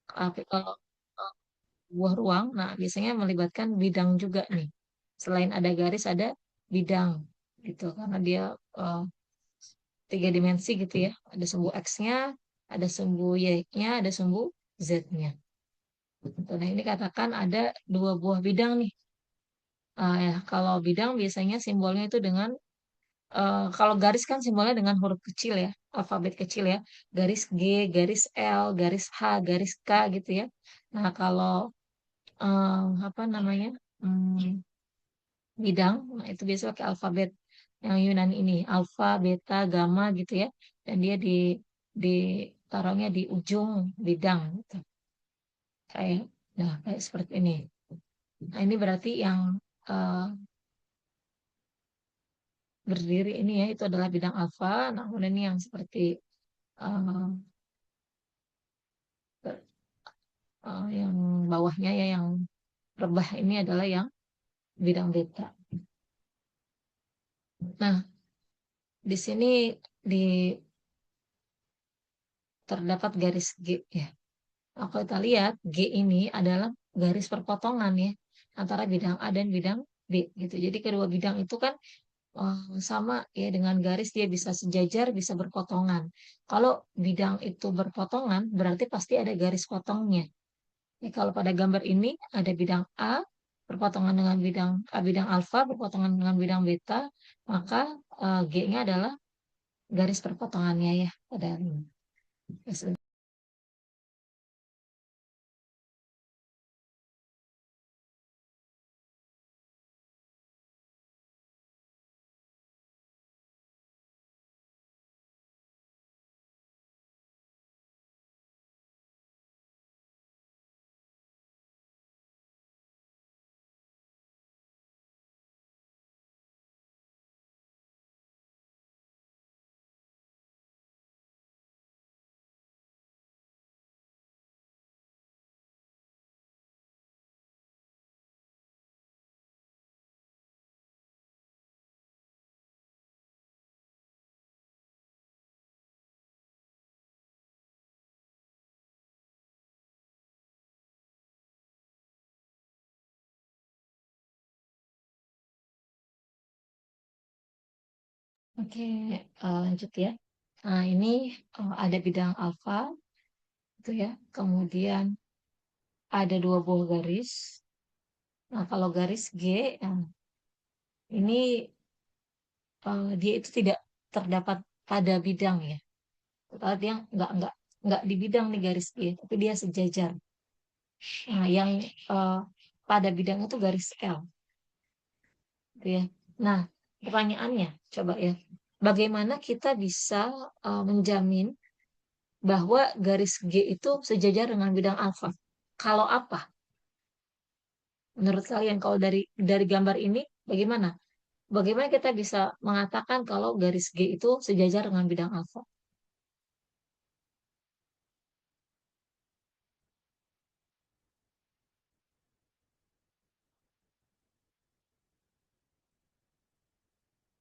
Tapi kalau eh, buah ruang, nah biasanya melibatkan bidang juga nih. Selain ada garis, ada bidang gitu. Karena dia eh, tiga dimensi gitu ya. Ada sumbu X-nya, ada sumbu Y-nya, ada sumbu Z-nya. Nah ini katakan ada dua buah bidang nih. Ya, kalau bidang biasanya simbolnya itu dengan kalau garis kan simbolnya dengan huruf kecil ya, alfabet kecil ya, garis G, garis L, garis H, garis K gitu ya. Nah kalau apa namanya hmm, bidang, nah itu biasa pakai alfabet yang Yunani ini, alfa, beta, gamma gitu ya, dan dia ditaruhnya di ujung bidang gitu. Kayak, nah kayak seperti ini. Nah ini berarti yang eh, berdiri ini ya itu adalah bidang alfa. Nah kemudian ini yang seperti eh, yang bawahnya ya yang rebah ini adalah yang bidang beta. Nah, di sini di terdapat garis G ya. Nah, kalau kita lihat G ini adalah garis perpotongan ya antara bidang A dan bidang B gitu. Jadi kedua bidang itu kan sama ya dengan garis dia bisa sejajar, bisa berpotongan. Kalau bidang itu berpotongan berarti pasti ada garis potongnya. Ya, kalau pada gambar ini ada bidang A berpotongan dengan bidang alfa berpotongan dengan bidang beta, maka G-nya adalah garis perpotongannya ya pada ini. Oke, lanjut ya. Nah, ini ada bidang alfa itu ya. Kemudian ada dua buah garis. Nah, kalau garis G, nah, ini dia itu tidak terdapat pada bidang ya. Kalau dia nggak di bidang nih garis G, tapi dia sejajar. Nah, yang eh, pada bidang itu garis L, gitu ya. Nah, pertanyaannya, coba ya, bagaimana kita bisa menjamin bahwa garis G itu sejajar dengan bidang alfa? Kalau apa? Menurut kalian, kalau dari gambar ini, bagaimana? Bagaimana kita bisa mengatakan kalau garis G itu sejajar dengan bidang alfa?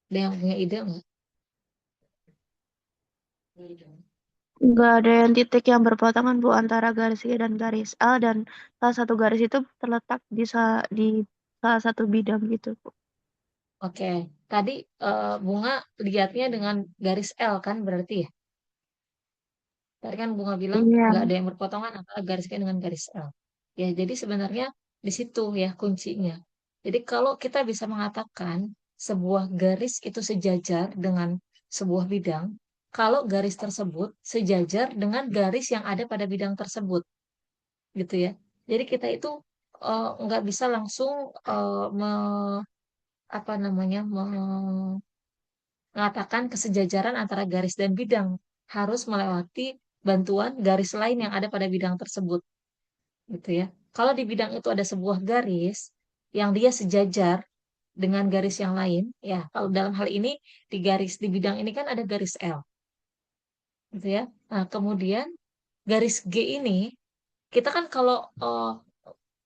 Ada yang punya ide nggak? Nggak ada yang titik yang berpotongan Bu antara garis G dan garis L dan salah satu garis itu terletak di salah satu bidang gitu Bu. Oke, tadi Bunga lihatnya dengan garis L kan berarti ya? Tadi kan Bunga bilang Iya. nggak ada yang berpotongan antara garis G dengan garis L. Ya, jadi sebenarnya di situ ya kuncinya. Jadi kalau kita bisa mengatakan sebuah garis itu sejajar dengan sebuah bidang, kalau garis tersebut sejajar dengan garis yang ada pada bidang tersebut, gitu ya. Jadi kita itu nggak bisa langsung apa namanya mengatakan kesejajaran antara garis dan bidang, harus melewati bantuan garis lain yang ada pada bidang tersebut, gitu ya. Kalau di bidang itu ada sebuah garis yang dia sejajar dengan garis yang lain, ya. Kalau dalam hal ini di bidang ini kan ada garis L, gitu ya. Nah, kemudian garis G ini kita kan kalau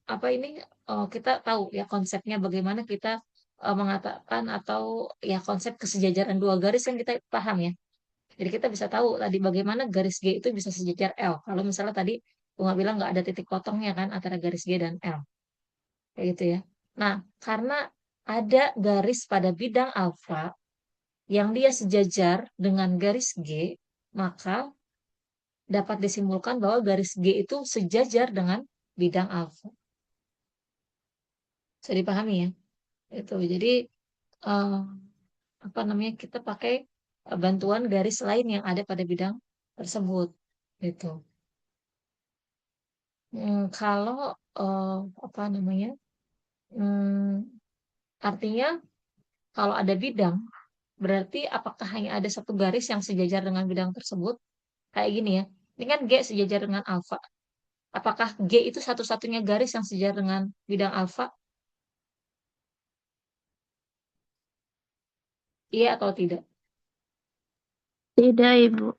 apa ini kita tahu ya konsepnya bagaimana kita mengatakan atau ya konsep kesejajaran dua garis yang kita paham ya. Jadi kita bisa tahu tadi bagaimana garis G itu bisa sejajar L. Kalau misalnya tadi Bunga bilang nggak ada titik potongnya kan antara garis G dan L. Kayak gitu ya. Nah, karena ada garis pada bidang alfa yang dia sejajar dengan garis G, maka dapat disimpulkan bahwa garis G itu sejajar dengan bidang alfa. Bisa dipahami ya? Itu. Jadi eh, apa namanya? Kita pakai bantuan garis lain yang ada pada bidang tersebut. Gitu. Kalau eh, apa namanya? Hmm, artinya kalau ada bidang, berarti apakah hanya ada satu garis yang sejajar dengan bidang tersebut? Kayak gini ya. Ini kan G sejajar dengan alfa. Apakah G itu satu-satunya garis yang sejajar dengan bidang alfa? Iya atau tidak? Tidak, Ibu.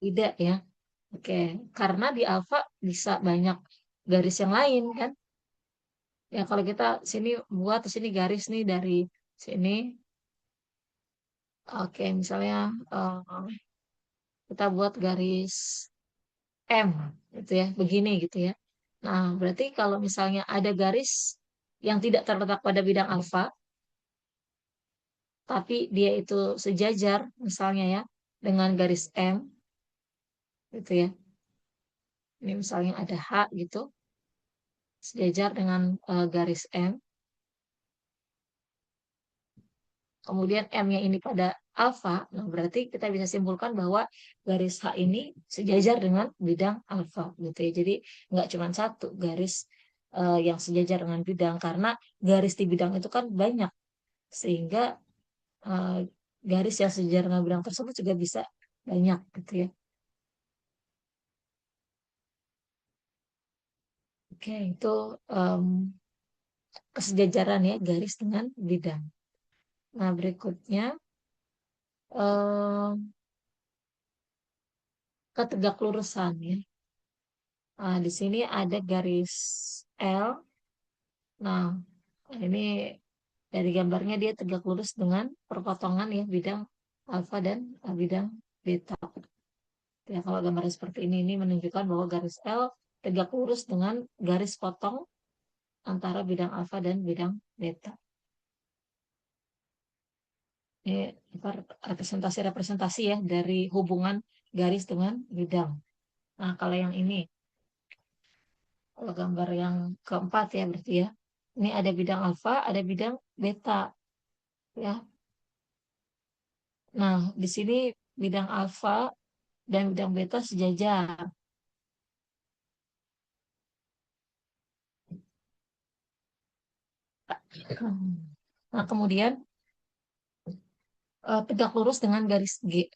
Tidak ya. Oke, karena di alfa bisa banyak garis yang lain kan? Ya kalau kita sini buat di sini garis nih dari sini. Oke, misalnya kita buat garis M gitu ya, begini gitu ya. Nah, berarti kalau misalnya ada garis yang tidak terletak pada bidang alfa, tapi dia itu sejajar misalnya ya dengan garis M gitu ya. Ini misalnya ada H gitu, sejajar dengan garis M. Kemudian M-nya ini pada alfa, nah berarti kita bisa simpulkan bahwa garis H ini sejajar dengan bidang alfa gitu ya. Jadi nggak cuma satu garis yang sejajar dengan bidang, karena garis di bidang itu kan banyak, sehingga eh, garis yang sejajar dengan bidang tersebut juga bisa banyak gitu ya. Oke, itu em, kesejajaran ya garis dengan bidang. Nah, berikutnya em, ketegak lurusan ya. Nah, di sini ada garis L. Nah, ini dari gambarnya dia tegak lurus dengan perpotongan ya bidang alfa dan bidang beta. Ya, kalau gambarnya seperti ini menunjukkan bahwa garis L tegak lurus dengan garis potong antara bidang alfa dan bidang beta. Ini representasi-representasi ya dari hubungan garis dengan bidang. Nah, kalau yang ini, kalau gambar yang keempat ya berarti ya, ini ada bidang alfa, ada bidang beta ya. Nah, di sini bidang alfa dan bidang beta sejajar. Nah, kemudian tegak lurus dengan garis G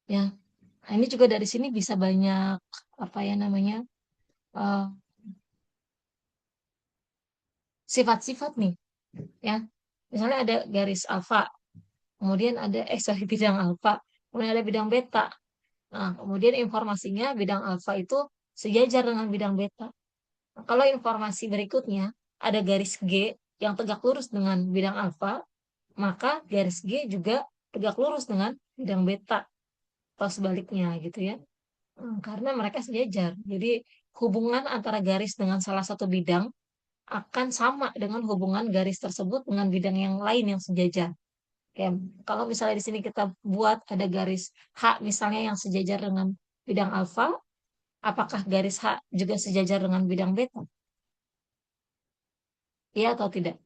ya. Nah, ini juga dari sini bisa banyak apa ya namanya eh, sifat-sifat nih ya. Misalnya ada garis alfa, kemudian ada sorry, bidang alfa, kemudian ada bidang beta. Nah, kemudian informasinya bidang alfa itu sejajar dengan bidang beta. Nah, kalau informasi berikutnya ada garis G yang tegak lurus dengan bidang alfa, maka garis G juga tegak lurus dengan bidang beta atau sebaliknya gitu ya. Karena mereka sejajar. Jadi hubungan antara garis dengan salah satu bidang akan sama dengan hubungan garis tersebut dengan bidang yang lain yang sejajar. Kayak kalau misalnya di sini kita buat ada garis H misalnya yang sejajar dengan bidang alfa, apakah garis H juga sejajar dengan bidang beta? Iya atau tidak?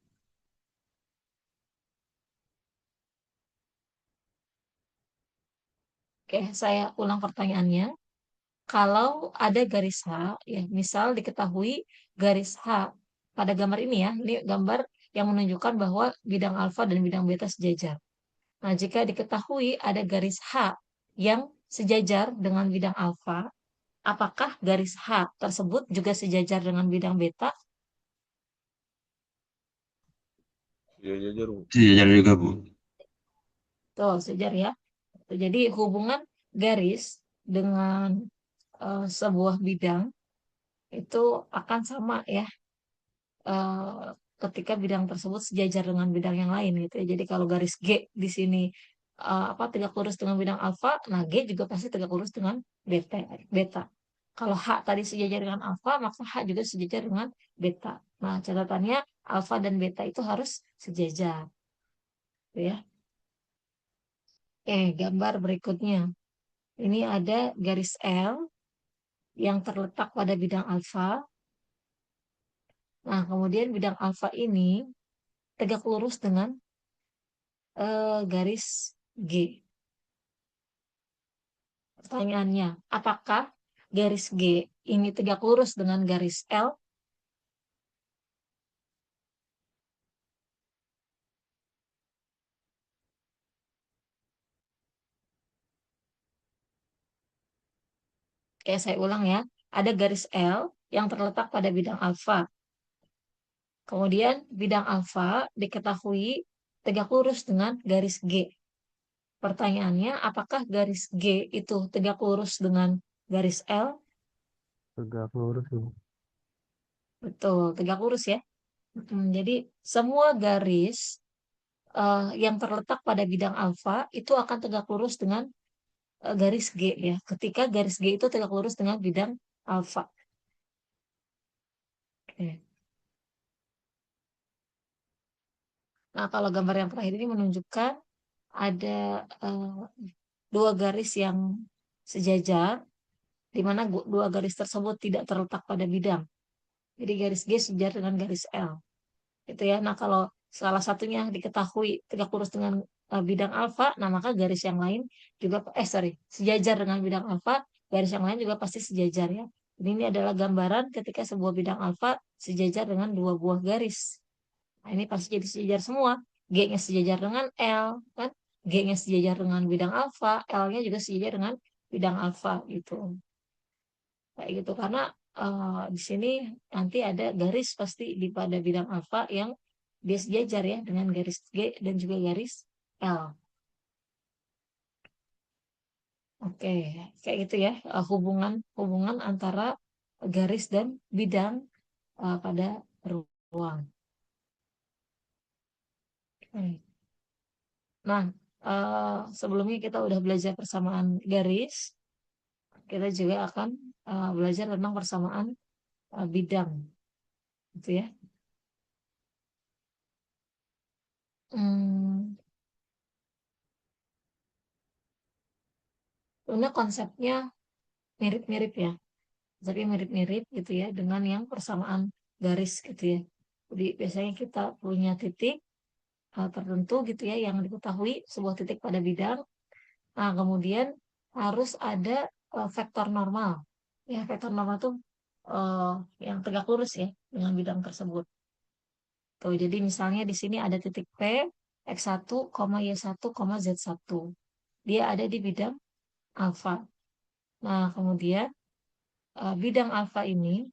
Oke, saya ulang pertanyaannya. Kalau ada garis H, ya misal diketahui garis H pada gambar ini gambar yang menunjukkan bahwa bidang alfa dan bidang beta sejajar. Nah, jika diketahui ada garis H yang sejajar dengan bidang alfa, apakah garis H tersebut juga sejajar dengan bidang beta? Iya, jajar, Bu. Sejajar juga, Bu. Tuh, sejajar ya. Jadi hubungan garis dengan sebuah bidang itu akan sama ya eh, ketika bidang tersebut sejajar dengan bidang yang lain gitu ya. Jadi kalau garis G di sini apa tegak lurus dengan bidang alfa, nah G juga pasti tegak lurus dengan beta. Beta. Kalau H tadi sejajar dengan alfa, maka H juga sejajar dengan beta. Nah, catatannya alfa dan beta itu harus sejajar. Gitu ya. Gambar berikutnya. Ini ada garis L yang terletak pada bidang alfa. Nah, kemudian bidang alfa ini tegak lurus dengan garis G. Pertanyaannya, apakah garis G ini tegak lurus dengan garis L? Saya ulang ya. Ada garis L yang terletak pada bidang alfa. Kemudian bidang alfa diketahui tegak lurus dengan garis G. Pertanyaannya, apakah garis G itu tegak lurus dengan garis L? Tegak lurus tuh. Betul, tegak lurus ya. Jadi semua garis yang terletak pada bidang alfa itu akan tegak lurus dengan garis G ya. Ketika garis G itu tegak lurus dengan bidang alfa. Oke. Nah, kalau gambar yang terakhir ini menunjukkan ada dua garis yang sejajar, di mana dua garis tersebut tidak terletak pada bidang. Jadi garis G sejajar dengan garis L. Gitu ya. Nah, kalau salah satunya diketahui tegak lurus dengan bidang alfa, nah maka garis yang lain juga sejajar dengan bidang alfa, garis yang lain juga pasti sejajar ya. Jadi ini adalah gambaran ketika sebuah bidang alfa sejajar dengan dua buah garis. Nah, ini pasti jadi sejajar semua. G-nya sejajar dengan L, kan? G-nya sejajar dengan bidang alfa, L-nya juga sejajar dengan bidang alfa gitu. Kayak gitu karena di sini nanti ada garis pasti di pada bidang alfa yang dia sejajar ya dengan garis G dan juga garis L. Oke, kayak gitu ya hubungan hubungan antara garis dan bidang pada ruang. Oke. Nah, sebelumnya kita udah belajar persamaan garis, kita juga akan belajar tentang persamaan bidang, gitu ya. Hmm, Sebenarnya konsepnya mirip-mirip ya, tapi mirip-mirip gitu ya dengan yang persamaan garis gitu ya. Jadi biasanya kita punya titik tertentu gitu ya yang diketahui sebuah titik pada bidang. Nah, kemudian harus ada vektor normal. Ya, vektor normal itu uh, yang tegak lurus ya dengan bidang tersebut. Tuh, jadi misalnya di sini ada titik P, X1, Y1, Z1. Dia ada di bidang alfa. Nah, kemudian bidang alfa ini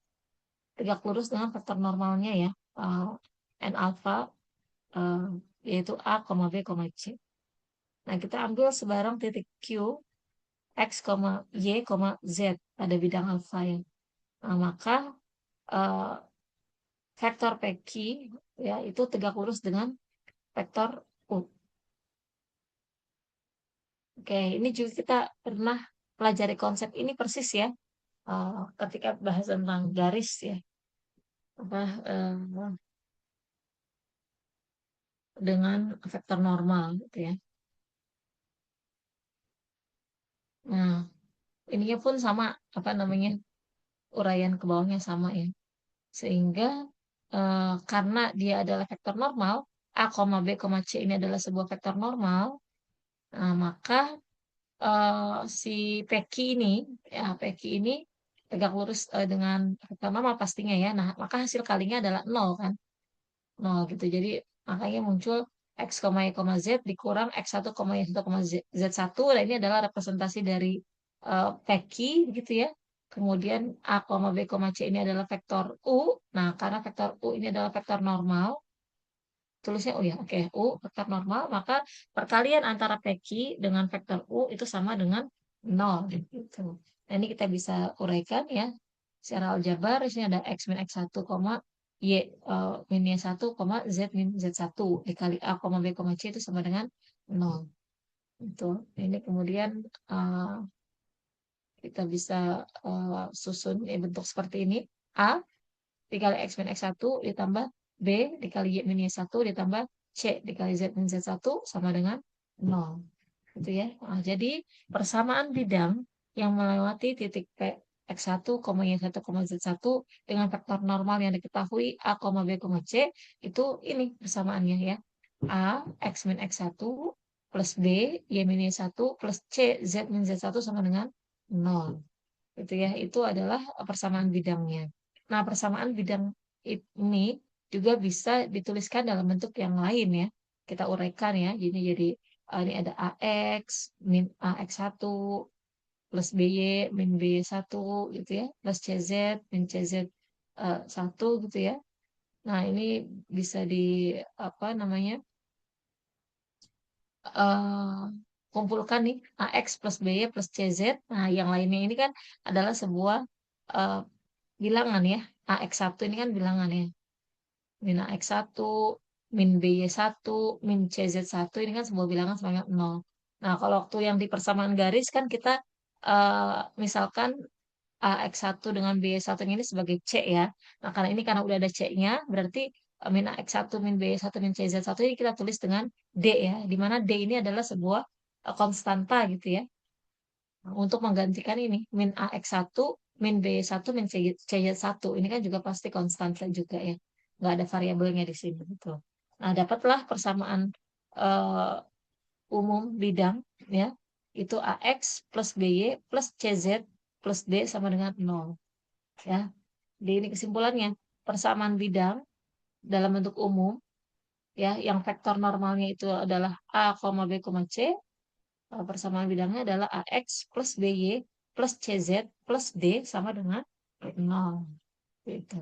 tegak lurus dengan vektor normalnya ya. N alfa uh, yaitu A, B, C. Nah, kita ambil sebarang titik Q, X, Y, Z pada bidang alfa ya. Nah, maka uh, vektor PQ ya itu tegak lurus dengan vektor U. Oke, ini juga kita pernah pelajari konsep ini persis ya ketika bahas tentang garis ya, apa dengan vektor normal gitu ya. Nah, ininya pun sama apa namanya uraian ke bawahnya sama ya, sehingga karena dia adalah vektor normal, A, B, C ini adalah sebuah vektor normal, nah, maka si Peki ini, ya Peki ini tegak lurus dengan vektor normal pastinya ya. Nah, maka hasil kalinya adalah 0 kan. 0 gitu. Jadi makanya muncul X, Y, Z dikurang X1, Y1, Z1. Nah, ini adalah representasi dari Peki gitu ya. Kemudian A, B, C ini adalah vektor U. Nah, karena vektor U ini adalah vektor normal, tulisnya U ya, oke, U vektor normal, maka perkalian antara PQ dengan vektor U itu sama dengan 0 gitu. Nah, ini kita bisa uraikan ya secara aljabar. Di sini ada X min X1, Y min Y1, Z min Z1 dikali A, B, C itu sama dengan 0. Itu. Ini kemudian kita bisa susun bentuk seperti ini. A dikali X min X1 ditambah B dikali Y min Y1 ditambah C dikali Z min Z1 sama dengan 0. Gitu ya. Nah, jadi persamaan bidang yang melewati titik P X1, Y1, Z1 dengan vektor normal yang diketahui A, B, C itu ini persamaannya ya. A, X min X1 plus B, Y min Y1 plus C, Z min Z1 sama dengan 0. Gitu ya. Itu adalah persamaan bidangnya. Nah, persamaan bidang ini juga bisa dituliskan dalam bentuk yang lain ya. Kita uraikan ya. Jadi ini ada AX min AX1 plus BY min BY1 gitu ya. Plus CZ min CZ 1 gitu ya. Nah, ini bisa di apa namanya? eh, kumpulkan nih AX plus BY plus CZ. Nah, yang lainnya ini kan adalah sebuah eh, bilangan ya. AX1 ini kan bilangan ya. Min AX1, min BY1, min CZ1 ini kan sebuah bilangan sebanyak 0. Nah, kalau waktu yang di persamaan garis kan kita misalkan AX1 dengan BY1 ini sebagai C ya. Nah, karena udah ada C-nya, berarti min AX1 min BY1 min CZ1 ini kita tulis dengan D ya. Di mana D ini adalah sebuah konstanta gitu ya. Nah, untuk menggantikan ini, min AX1, min B1, min CY1. Ini kan juga pasti konstanta juga ya. Nggak ada variabelnya di sini. Gitu. Nah, dapatlah persamaan eh, umum bidang ya. Itu AX plus BY plus CZ plus D sama dengan 0. Ya. Jadi ini kesimpulannya. Persamaan bidang dalam bentuk umum ya, yang vektor normalnya itu adalah A, B, C. Persamaan bidangnya adalah AX plus BY plus CZ plus D sama dengan 0. Gitu.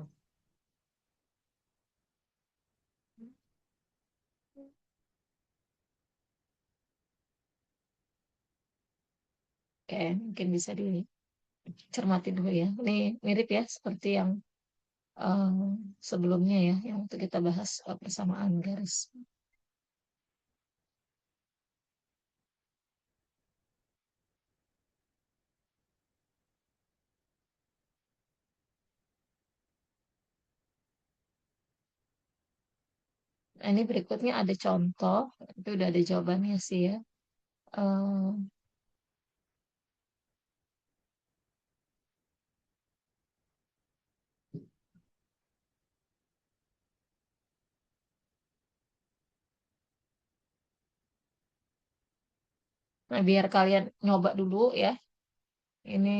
Oke, mungkin bisa dicermati dulu ya. Ini mirip ya seperti yang eh, sebelumnya ya, yang untuk kita bahas persamaan garis. Nah, ini berikutnya ada contoh, itu udah ada jawabannya sih ya. Eh, nah, biar kalian nyoba dulu ya. Ini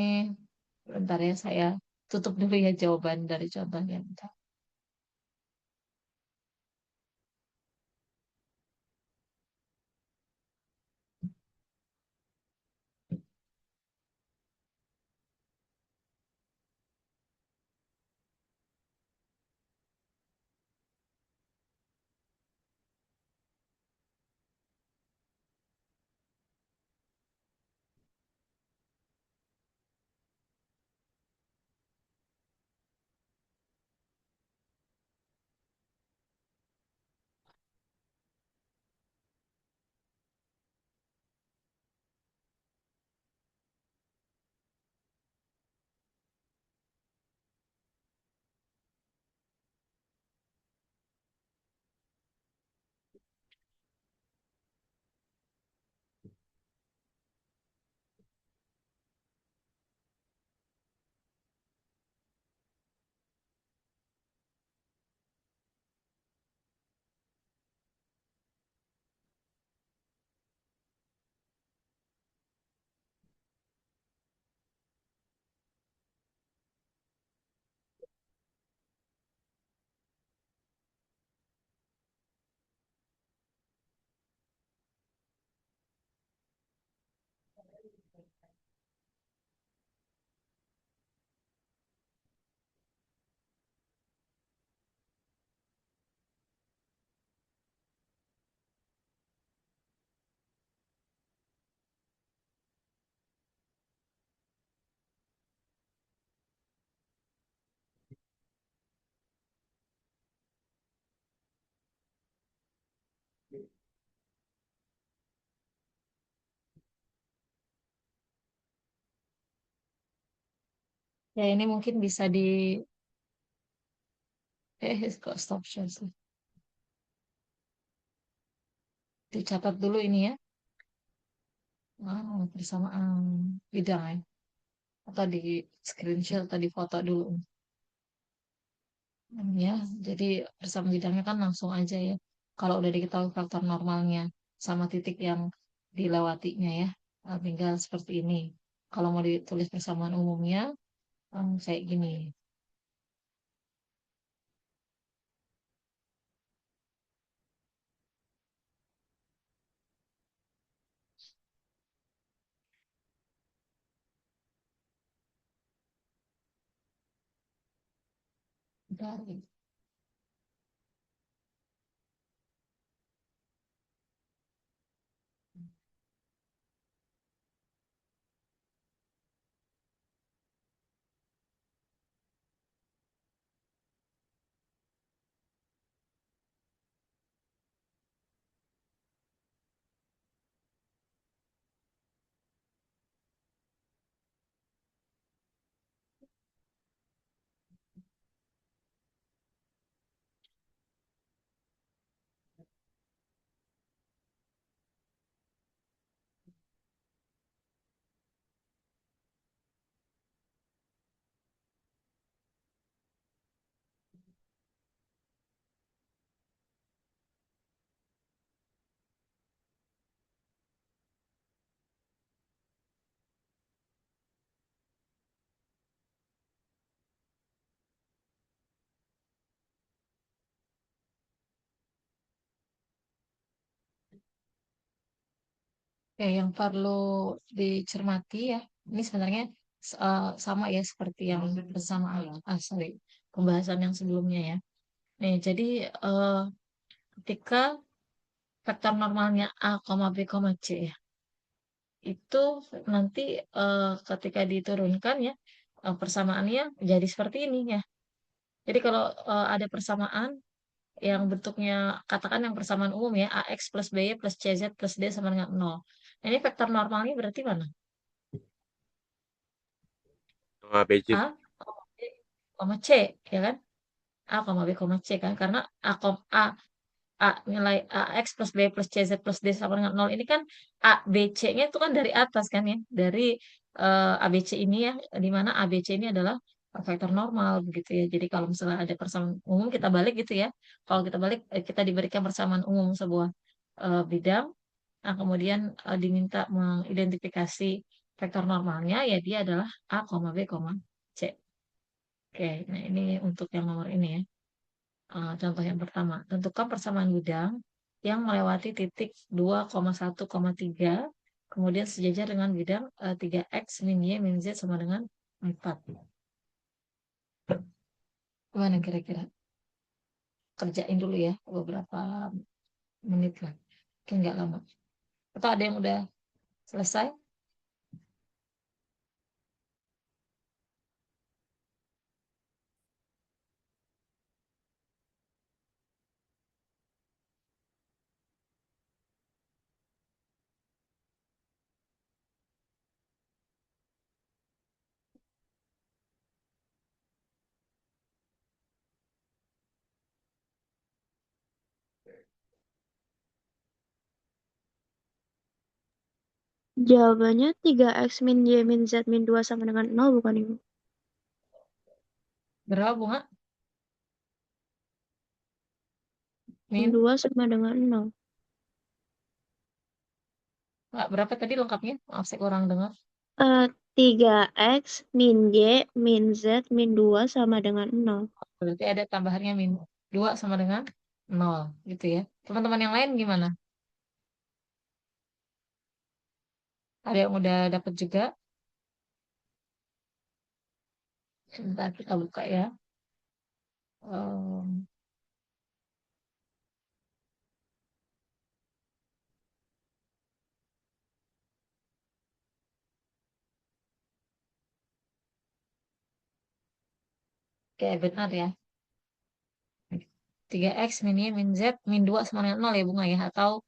bentar ya, saya tutup dulu ya jawaban dari contohnya. Bentar. Ya ini mungkin bisa kok stop share sih. Dicatat dulu ini ya. Persamaan bidang ya. Atau di screenshot atau di foto dulu. Ya, jadi bersama bidangnya kan langsung aja ya. Kalau udah diketahui faktor normalnya sama titik yang dilewatinya ya, tinggal seperti ini. Kalau mau ditulis persamaan umumnya, kayak gini. Bentar. Ya, yang perlu dicermati ya, ini sebenarnya sama ya seperti yang bersama sorry, pembahasan yang sebelumnya ya. Nih, jadi eh, ketika vektor normalnya A, B, C ya, itu nanti ketika diturunkan ya, persamaannya jadi seperti ini ya. Jadi kalau ada persamaan yang bentuknya, katakan yang persamaan umum ya, AX plus BY plus CZ plus D sama dengan 0. Nah, ini vektor normalnya berarti mana? ABC. A, B, C, ya kan? A, B, C kan? Karena A, A nilai AX plus B plus CZ plus D sama dengan 0 ini kan A, B, C-nya itu kan dari atas kan ya. Dari ABC ini ya, di mana ABC ini adalah vektor normal begitu ya. Jadi kalau misalnya ada persamaan umum kita balik gitu ya. Kalau kita balik, kita diberikan persamaan umum sebuah bidang. Nah, kemudian diminta mengidentifikasi vektor normalnya, ya dia adalah A, B, C. Oke, nah ini untuk yang nomor ini ya. Contoh yang pertama, tentukan persamaan bidang yang melewati titik 2,1,3, kemudian sejajar dengan bidang 3x min y min z sama dengan 4. Gimana kira-kira? Kerjain dulu ya, beberapa menit lah. Mungkin nggak lama. Atau ada yang udah selesai? Jawabannya 3x min y min z min 2 sama dengan 0 bukan Ibu? Berapa bunga? Min Min? 2 sama dengan 0. Nggak, berapa tadi lengkapnya? Maaf, saya kurang dengar. 3x min y min z min 2 sama dengan 0. Berarti ada tambahannya min 2 sama dengan 0 gitu ya. Teman-teman yang lain gimana? Ada yang udah dapat juga? Sebentar kita buka ya. Em, Oke, benar ya. 3x min Y min Z min 2 sama dengan 0 ya bunga ya. Atau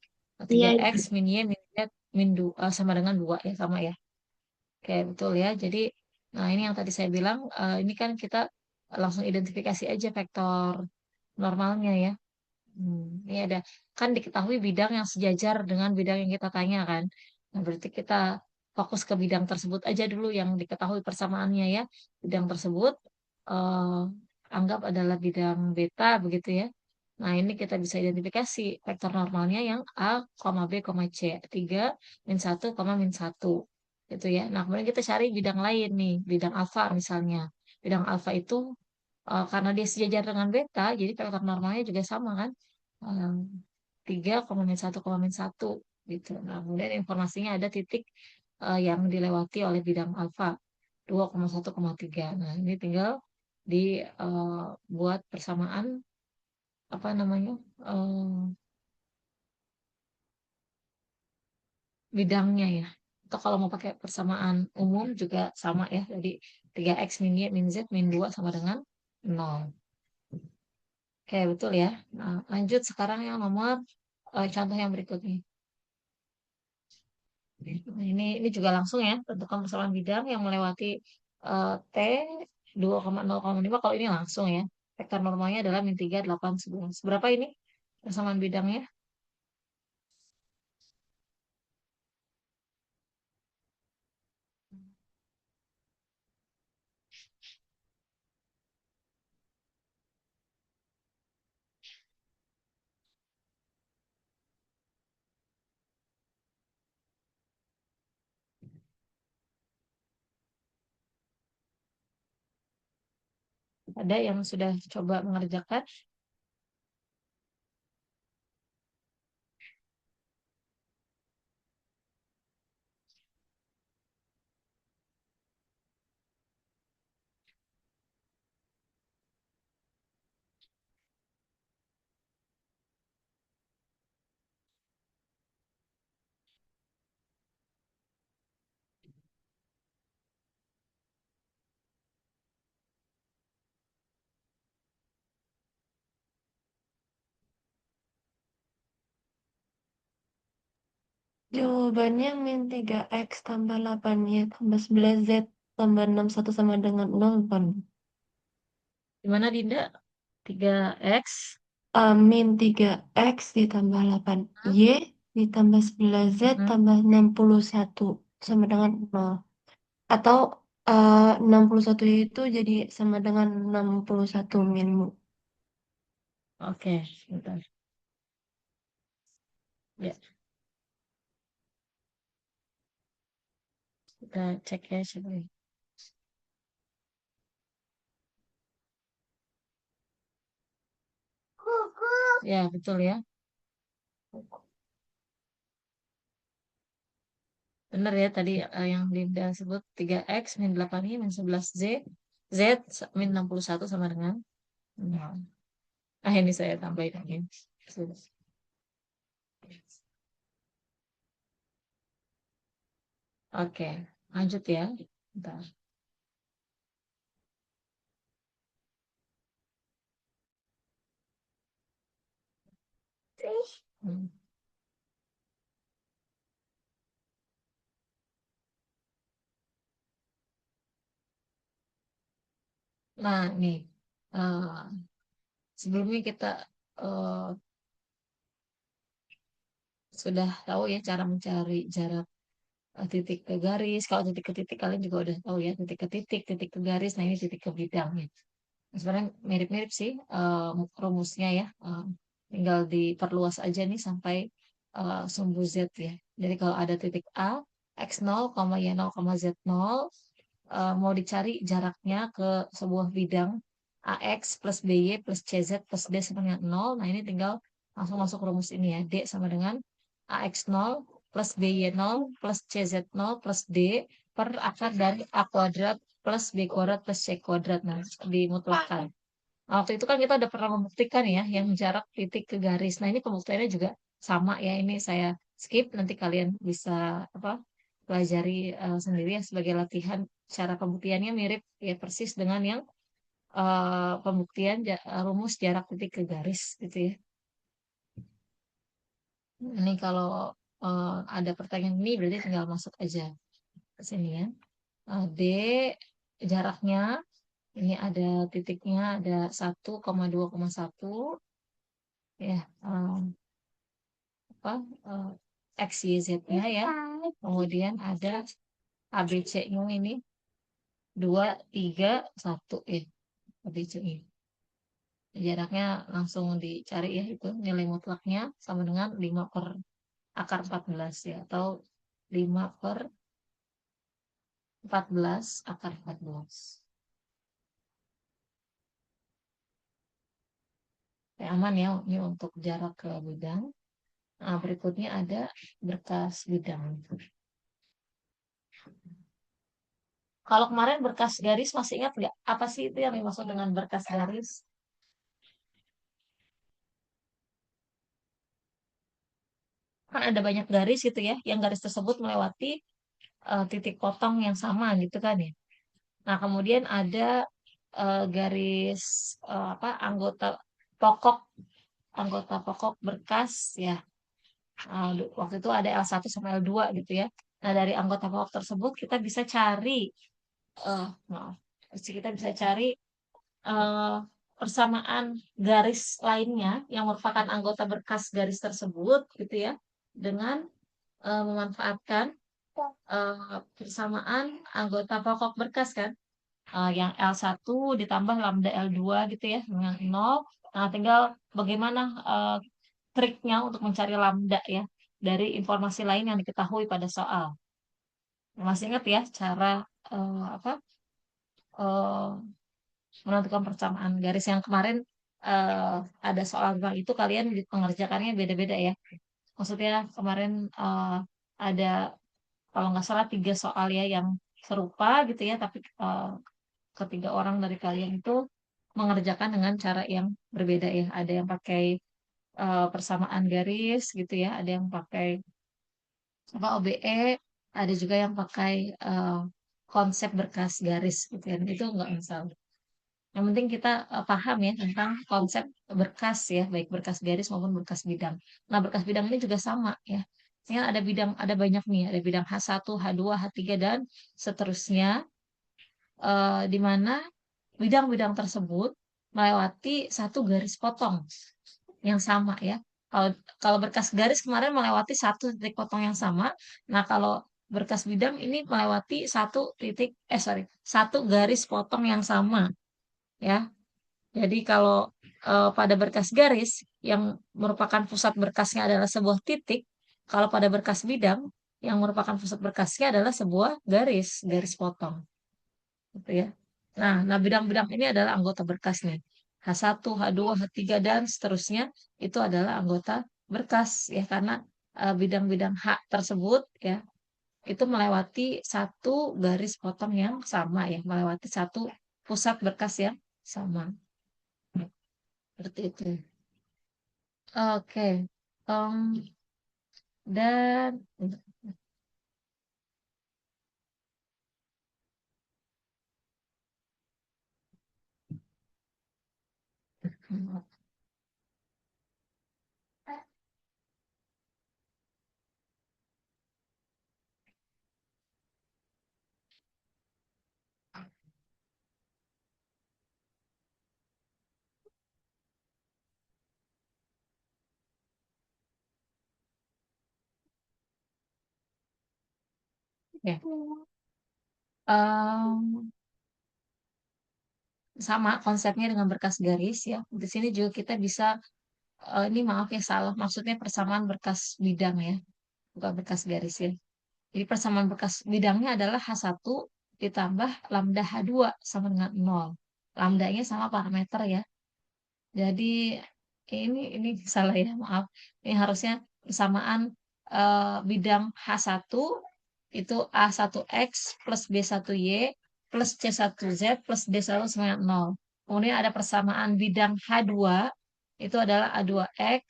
Iya, 3x Ibu. min Y min Z min 2 sama dengan 2 ya. Sama ya. Oke, betul ya. Jadi Nah, ini yang tadi saya bilang, ini kan kita langsung identifikasi aja vektor normalnya ya. Ini ada, kan diketahui bidang yang sejajar dengan bidang yang kita tanya kan. Nah, berarti kita fokus ke bidang tersebut aja dulu yang diketahui persamaannya ya. Bidang tersebut eh, anggap adalah bidang beta begitu ya. Nah, ini kita bisa identifikasi vektor normalnya yang A, B, C. 3, min 1, min 1. Gitu ya. Nah, kemudian kita cari bidang lain nih, bidang alfa misalnya. Bidang alfa itu karena dia sejajar dengan beta, jadi vektor normalnya juga sama kan. Um, 3, min 1, min 1 gitu. Nah, kemudian informasinya ada titik yang dilewati oleh bidang alfa 2, 1, 3. Nah, ini tinggal dibuat persamaan apa namanya bidangnya ya. Atau kalau mau pakai persamaan umum juga sama ya. Jadi 3x min y min z min 2 sama dengan 0. Oke, betul ya. Nah, lanjut sekarang yang nomor contoh yang berikutnya. Nah, ini juga langsung ya, tentukan persamaan bidang yang melewati T 2,0,5. Kalau ini langsung ya. Vektor normalnya adalah min 3, 8, 11. Berapa ini persamaan bidangnya? Ada yang sudah coba mengerjakan? Jawabannya min 3x tambah 8y tambah 11z tambah 61 sama dengan 0 kan? Gimana Dinda? 3x. Min 3x ditambah 8y ditambah 11z Mm-mm. tambah 61 sama dengan 0. Atau 61 itu jadi sama dengan 61 minmu. Oke, bentar. Ya, kita cek ya coba. Ya, betul ya. Benar ya tadi yang Dinda sebut 3x min 8y min 11z z min 61 sama dengan 0. Ah, ini saya tambahin lagi. Oke, lanjut ya. Bentar. Hmm. Nah, nih. eh, Sebelumnya kita eh, sudah tahu ya cara mencari jarak titik ke garis. Kalau titik ke titik kalian juga udah tahu ya, titik ke garis. Nah, ini titik ke bidang ya. Sebenarnya mirip-mirip sih rumusnya ya. Tinggal diperluas aja nih sampai sumbu Z ya. Jadi kalau ada titik A, X0, Y0, Z0, mau dicari jaraknya ke sebuah bidang AX plus BY plus CZ plus D sama dengan 0. Nah, ini tinggal langsung masuk rumus ini ya. D sama dengan AX0 plus BY0 plus CZ0 plus D per akar dari A kuadrat plus B kuadrat plus C kuadrat. Nah, dimutlakkan. Nah, waktu itu kan kita udah pernah membuktikan ya, yang jarak titik ke garis. Nah, ini pembuktiannya juga sama ya. Ini saya skip, nanti kalian bisa apa pelajari sendiri ya sebagai latihan. Cara pembuktiannya mirip ya persis dengan yang pembuktian rumus jarak titik ke garis gitu ya. Ini kalau ada pertanyaan ini berarti tinggal masuk aja ke sini ya. D jaraknya. Ini ada titiknya, ada 1,2,1 ya, apa X, Y, Z-nya ya. Kemudian ada ABC-nya ini 2, 3, 1 ya, ABC-nya. Jaraknya langsung dicari ya, itu nilai mutlaknya sama dengan 5/akar 14 ya, atau 5/14 akar 14. Ya, aman ya ini untuk jarak ke bidang. Nah, berikutnya ada berkas bidang. Kalau kemarin berkas garis masih ingat nggak? Apa sih itu yang dimaksud dengan berkas garis? Kan ada banyak garis gitu ya, yang garis tersebut melewati titik potong yang sama gitu kan ya. Nah, kemudian ada garis apa pokok anggota pokok berkas ya. Waktu itu ada L1 sama L2 gitu ya. Nah, dari anggota pokok tersebut kita bisa cari maaf, kita bisa cari eh, persamaan garis lainnya yang merupakan anggota berkas garis tersebut gitu ya, dengan memanfaatkan persamaan anggota pokok berkas kan. Yang L1 ditambah lambda L2 gitu ya dengan 0. Nah, tinggal bagaimana triknya untuk mencari lambda ya dari informasi lain yang diketahui pada soal. Masih ingat ya cara apa eh, menentukan persamaan garis yang kemarin eh, ada soal tentang itu, kalian mengerjakannya beda-beda ya. Maksudnya kemarin ada kalau nggak salah 3 soal ya yang serupa gitu ya, tapi ketiga orang dari kalian itu mengerjakan dengan cara yang berbeda ya. Ada yang pakai persamaan garis gitu ya, ada yang pakai apa OBE, ada juga yang pakai eh, konsep berkas garis gitu ya. Itu nggak masalah. Yang penting kita paham ya tentang konsep berkas ya, baik berkas garis maupun berkas bidang. Nah, berkas bidang ini juga sama ya. Ini ada bidang, ada banyak nih, ada bidang H1, H2, H3 dan seterusnya, di mana bidang-bidang tersebut melewati satu garis potong yang sama ya. Kalau kalau berkas garis kemarin melewati satu titik potong yang sama. Nah, kalau berkas bidang ini melewati satu garis potong yang sama ya. Jadi kalau pada berkas garis yang merupakan pusat berkasnya adalah sebuah titik, kalau pada berkas bidang yang merupakan pusat berkasnya adalah sebuah garis potong, gitu ya. Nah, bidang-bidang ini adalah anggota berkas nih. H1, H2, H3 dan seterusnya itu adalah anggota berkas ya, karena bidang-bidang H tersebut ya itu melewati satu garis potong yang sama ya, melewati satu pusat berkas yang sama. Seperti itu. Oke. Em, dan ya, em, sama konsepnya dengan berkas garis ya. Di sini juga kita bisa ini maaf ya salah, maksudnya persamaan berkas bidang ya, bukan berkas garis ya. Jadi persamaan berkas bidangnya adalah H1 ditambah lambda H2 sama dengan 0. Lambdanya sama parameter ya. Jadi ini salah ya, maaf. Ini harusnya persamaan bidang H1 itu A1X plus B1Y plus C1Z plus D1 sama dengan 0. Kemudian ada persamaan bidang H2 itu adalah A2X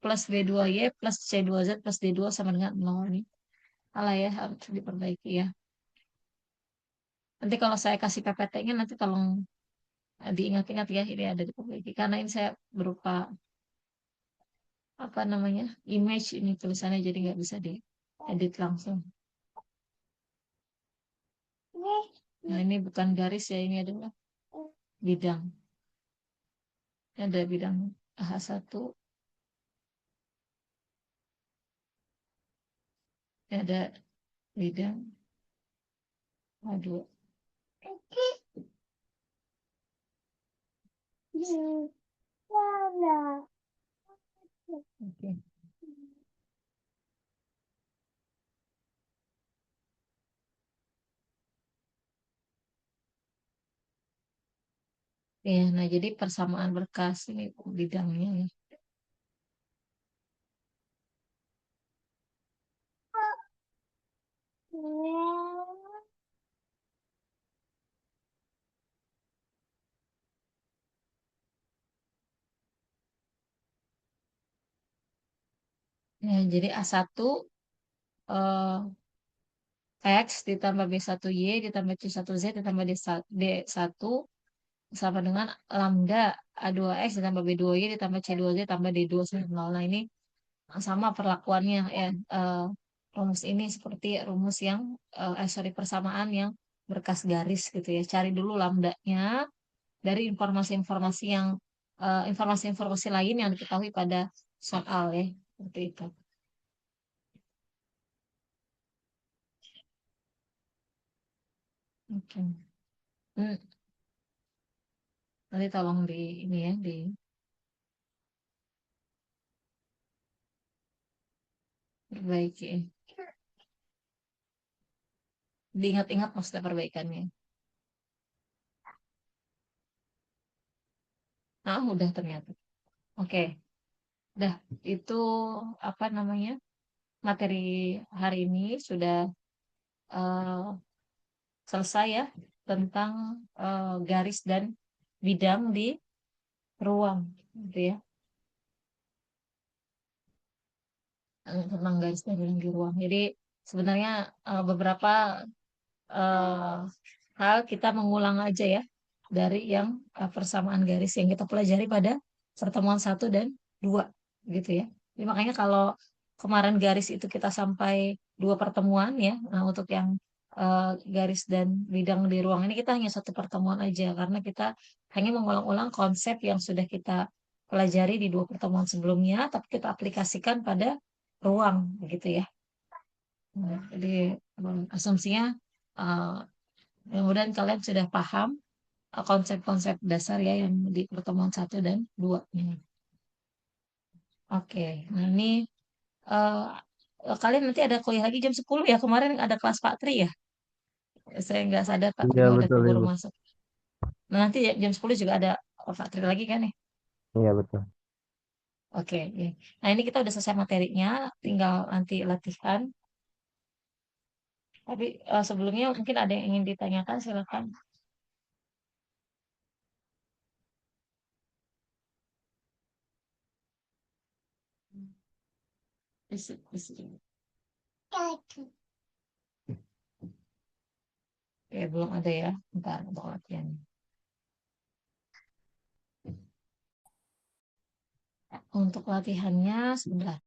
plus B2Y plus C2Z plus D2 sama dengan 0. Ini salah ya, harus diperbaiki ya. Nanti kalau saya kasih PPT-nya nanti tolong diingat-ingat ya, ini ada diperbaiki. Karena ini saya berupa apa namanya image ini tulisannya, jadi nggak bisa diedit langsung. Nah, ini bukan garis ya, ini adalah bidang. Ini ada bidang AH1, ini ada bidang A2. Oke. Ya, nah jadi persamaan berkas ini bidangnya ya. Ya, jadi A1 eh, X ditambah B1Y ditambah C1Z ditambah D1 sama dengan lambda A2X ditambah B2Y ditambah C2Z ditambah D2 sampai nol. Nah, ini sama perlakuannya ya. Rumus ini seperti rumus yang sorry, persamaan yang berkas garis gitu ya. Cari dulu lambdanya dari informasi-informasi yang informasi-informasi lain yang diketahui pada soal ya. Seperti itu. Oke. Hmm, nanti tolong di ini ya, diperbaiki. Diingat-ingat maksudnya perbaikannya. Nah, udah ternyata. Oke, udah itu apa namanya? Materi hari ini sudah eh, selesai ya tentang garis dan bidang di ruang gitu ya. Tentang garis dan bidang di ruang. Jadi sebenarnya beberapa eh, hal kita mengulang aja ya dari yang persamaan garis yang kita pelajari pada pertemuan 1 dan 2 gitu ya. Jadi makanya kalau kemarin garis itu kita sampai 2 pertemuan ya. Nah, untuk yang garis dan bidang di ruang ini kita hanya 1 pertemuan aja karena kita hanya mengulang-ulang konsep yang sudah kita pelajari di 2 pertemuan sebelumnya, tapi kita aplikasikan pada ruang gitu ya. Nah, jadi asumsinya eh, mudah-mudahan kalian sudah paham konsep-konsep dasar ya yang di pertemuan 1 dan 2 ini. Oke, nah ini eh, kalian nanti ada kuliah lagi jam 10 ya. Kemarin ada kelas Pak Tri ya. Saya nggak sadar Pak Iya Trinya udah betul keburu ibu. masuk. Nah, nanti jam 10 juga ada Pak Tri lagi kan ya. Iya betul. Oke, ya. Nah ini kita udah selesai materinya, tinggal nanti latihan. Tapi sebelumnya mungkin ada yang ingin ditanyakan, silakan. Oke, belum ada ya. Bentar, untuk latihan. Untuk latihannya sebentar.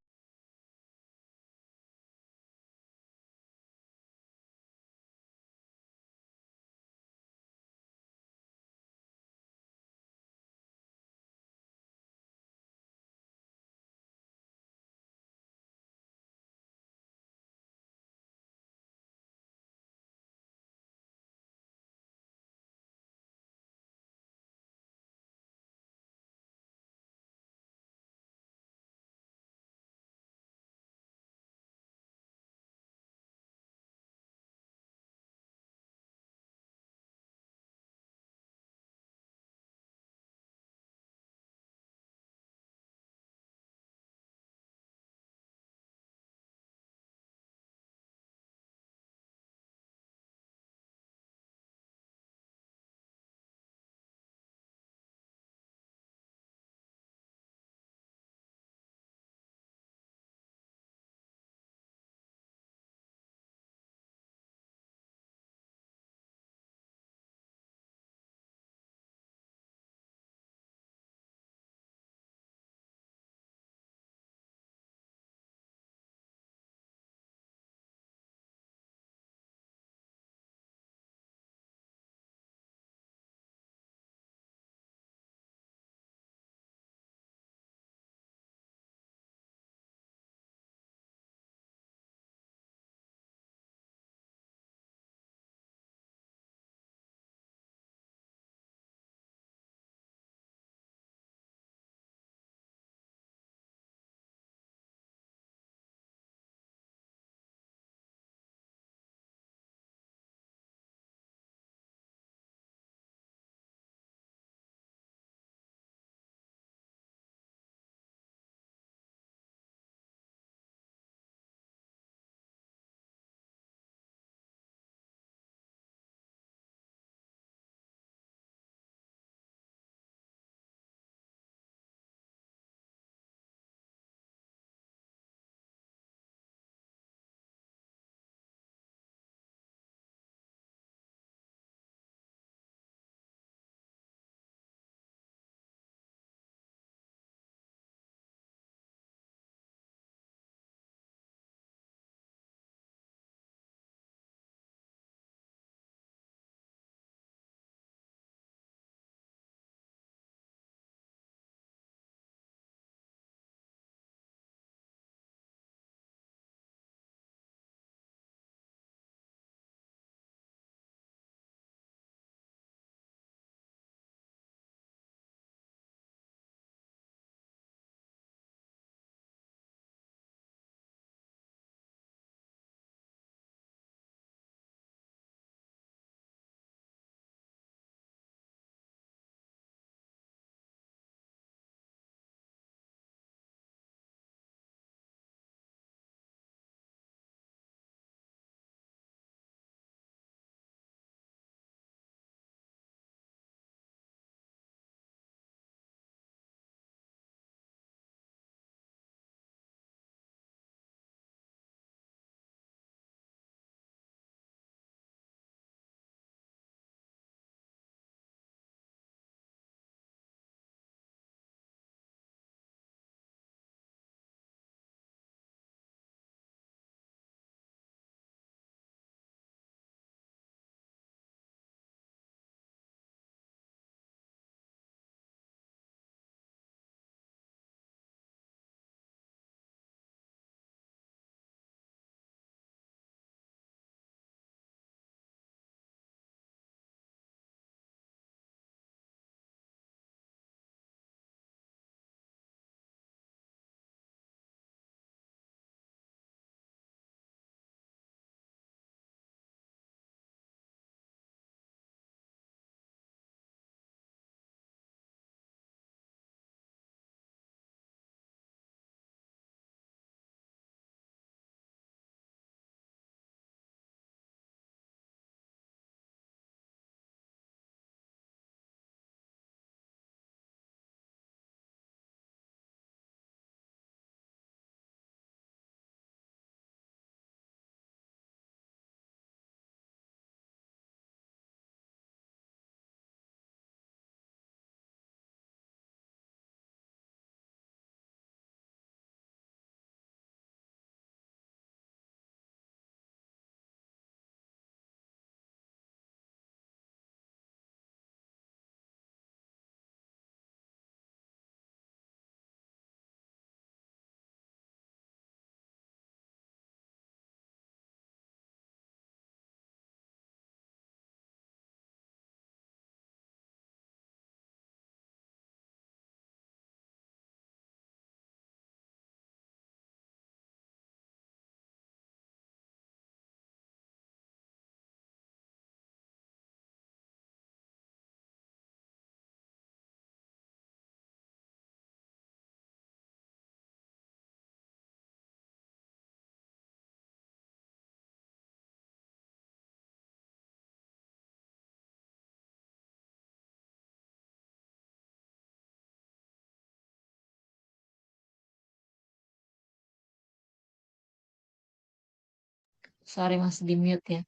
sorry masih di mute ya.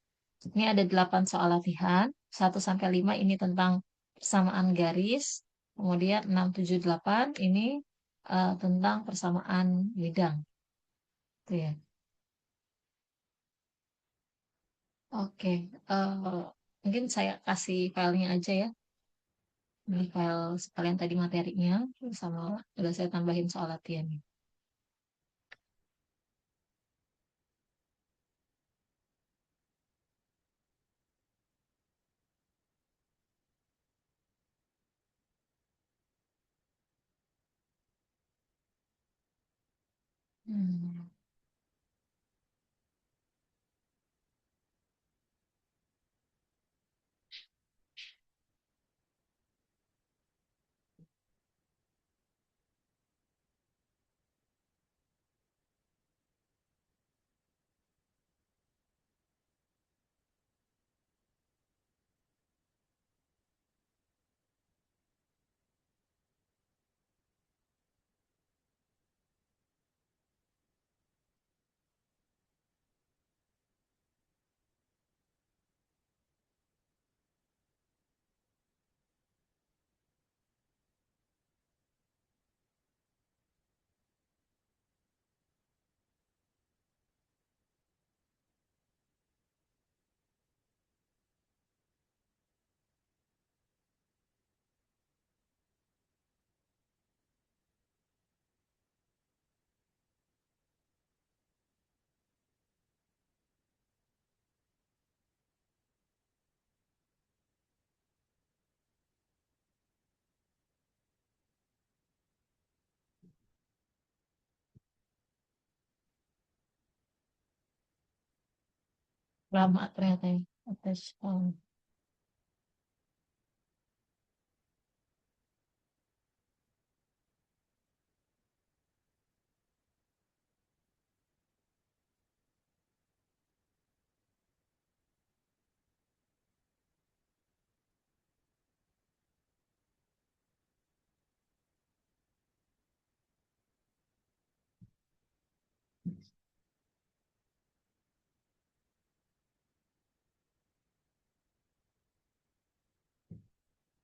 Ini ada 8 soal latihan, 1 sampai 5 ini tentang persamaan garis, kemudian 6, 7, 8 ini tentang persamaan bidang. Itu ya. Oke, mungkin saya kasih filenya aja ya. Ini file sekalian tadi materinya, sama udah saya tambahin soal latihannya. Hmm. Lama ternyata ya. Attach,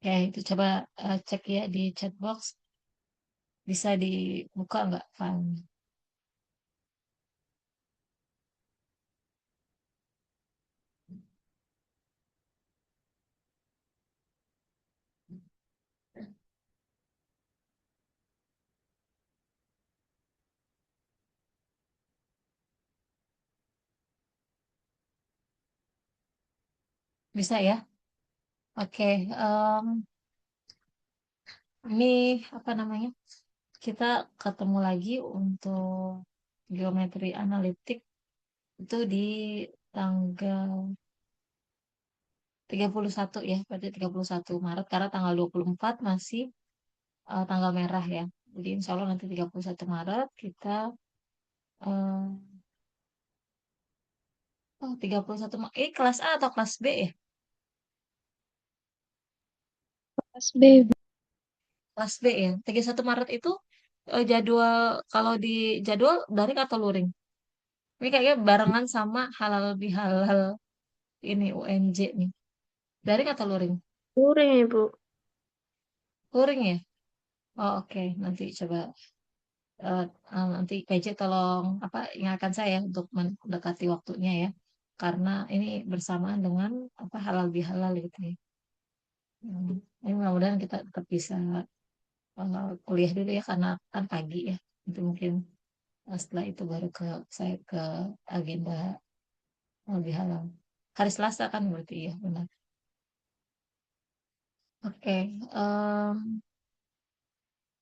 Oke, itu coba cek ya di chat box. Bisa dibuka nggak filenya? Bisa ya? Oke, ini apa namanya? Kita ketemu lagi untuk geometri analitik itu di tanggal 31 ya, berarti 31 Maret karena tanggal 24 masih tanggal merah ya. Jadi insya Allah nanti 31 Maret kita oh 31 Maret. Kelas A atau kelas B ya? Kelas B. Kelas B ya. 31 Maret itu jadwal kalau di jadwal daring atau luring? Ini kayaknya barengan sama halal bihalal ini UNJ nih. Daring atau luring? Luring, Ibu. Luring ya? Oh, oke. Nanti coba eh, nanti PJ tolong apa ingatkan saya untuk mendekati waktunya ya. Karena ini bersamaan dengan apa halal bihalal gitu ya. Hmm. Ini mudah-mudahan kita tetap bisa kuliah dulu ya karena kan pagi ya. Itu mungkin setelah itu baru saya ke agenda lebih halal. Hari Selasa kan berarti ya benar. Oke,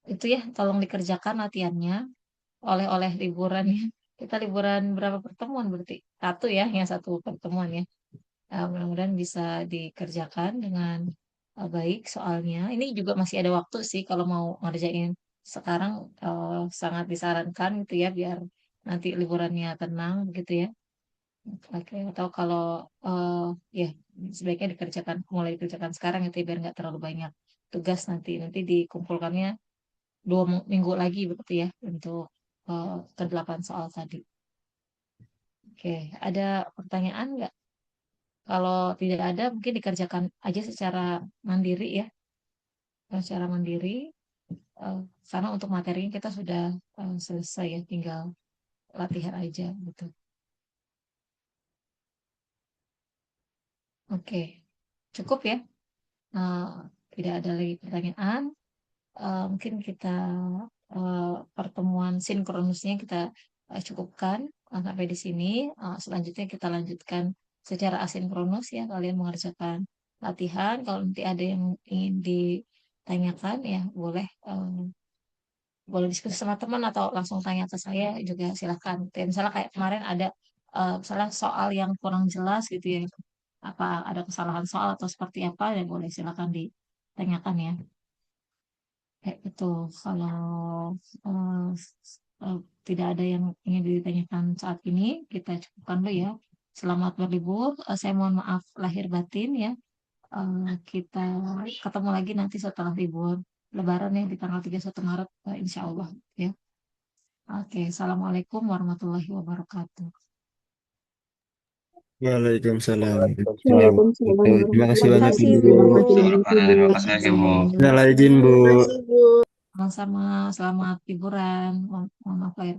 itu ya tolong dikerjakan latihannya. Oleh-oleh liburan ya. Kita liburan berapa pertemuan berarti? Satu ya, yang satu pertemuan ya. Mudah-mudahan bisa dikerjakan dengan baik soalnya. Ini juga masih ada waktu sih kalau mau ngerjain sekarang sangat disarankan gitu ya biar nanti liburannya tenang begitu ya. Oke, atau kalau eh, ya sebaiknya mulai dikerjakan sekarang itu biar nggak terlalu banyak tugas nanti dikumpulkannya 2 minggu lagi begitu ya untuk ke 8 soal tadi. Oke, ada pertanyaan nggak? Kalau tidak ada, mungkin dikerjakan aja secara mandiri ya. Secara mandiri, eh, karena untuk materinya kita sudah selesai ya, tinggal latihan aja gitu. Oke, cukup ya. Eh, Tidak ada lagi pertanyaan. Mungkin kita pertemuan sinkronusnya kita cukupkan sampai di sini. Selanjutnya kita lanjutkan secara asinkronus ya. Kalian mengerjakan latihan. Kalau nanti ada yang ingin ditanyakan ya boleh boleh diskusi sama teman atau langsung tanya ke saya juga silahkan. Kayak misalnya kayak kemarin ada misalnya soal yang kurang jelas gitu ya. Apa ada kesalahan soal atau seperti apa ya boleh silakan ditanyakan ya. Kayak itu. Kalau eh, tidak ada yang ingin ditanyakan saat ini, kita cukupkan dulu ya. Selamat berlibur. Saya mohon maaf lahir batin ya. Kita ketemu lagi nanti setelah libur Lebaran ya di tanggal 31 Maret, insya Allah ya. Oke, Assalamualaikum warahmatullahi wabarakatuh. Waalaikumsalam warahmatullahi Waalaikumsalam wabarakatuh. Terima kasih Terima warahmatullahi banyak kasih Bu. Bu. wabarakatuh. Terima kasih, Bu. Terima kasih Bu. Minal aidin Bu. Sama-sama, selamat liburan. Mohon maaf lahir